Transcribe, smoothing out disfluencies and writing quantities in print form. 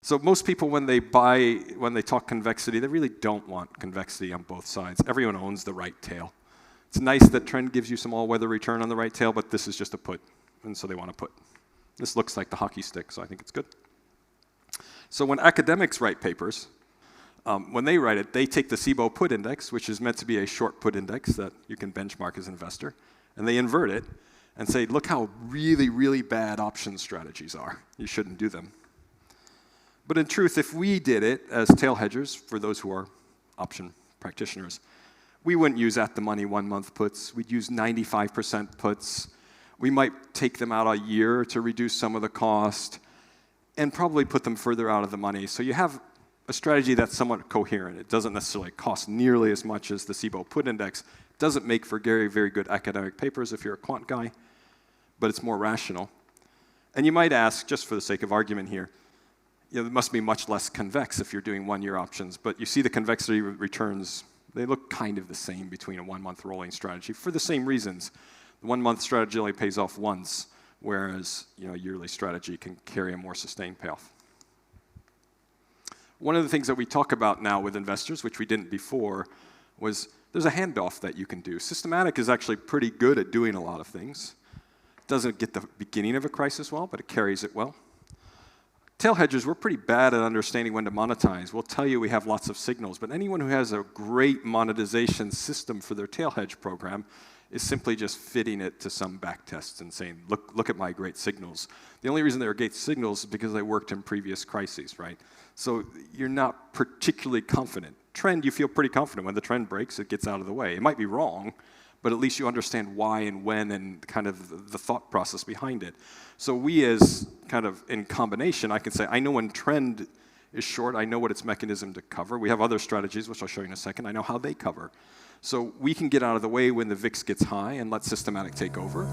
So most people, when they talk convexity, they really don't want convexity on both sides. Everyone owns the right tail. It's nice that trend gives you some all-weather return on the right tail, but this is just a put, and so they want to put. This looks like the hockey stick, so I think it's good. So when academics write papers, when they write it, they take the Cboe Put Index, which is meant to be a short put index that you can benchmark as an investor, and they invert it and say, look how really, really bad option strategies are. You shouldn't do them. But in truth, if we did it as tail hedgers, for those who are option practitioners, we wouldn't use at-the-money 1-month puts. We'd use 95% puts. We might take them out a year to reduce some of the cost and probably put them further out of the money. So you have a strategy that's somewhat coherent. It doesn't necessarily cost nearly as much as the Cboe Put Index. It doesn't make for very, very good academic papers if you're a quant guy, but it's more rational. And you might ask, just for the sake of argument here, it must be much less convex if you're doing 1-year options, but you see the convexity returns, they look kind of the same between a 1-month rolling strategy for the same reasons. The 1-month strategy only pays off once, whereas a yearly strategy can carry a more sustained payoff. One of the things that we talk about now with investors, which we didn't before, was there's a handoff that you can do. Systematic is actually pretty good at doing a lot of things. It doesn't get the beginning of a crisis well, but it carries it well. Tail hedgers, we're pretty bad at understanding when to monetize. We'll tell you we have lots of signals, but anyone who has a great monetization system for their tail hedge program is simply just fitting it to some back tests and saying, look at my great signals. The only reason they were great signals is because they worked in previous crises, right? So you're not particularly confident. Trend, you feel pretty confident. When the trend breaks, it gets out of the way. It might be wrong, but at least you understand why and when and kind of the thought process behind it. So we as kind of in combination, I can say, I know when trend is short, I know what its mechanism to cover. We have other strategies, which I'll show you in a second. I know how they cover. So we can get out of the way when the VIX gets high and let systematic take over.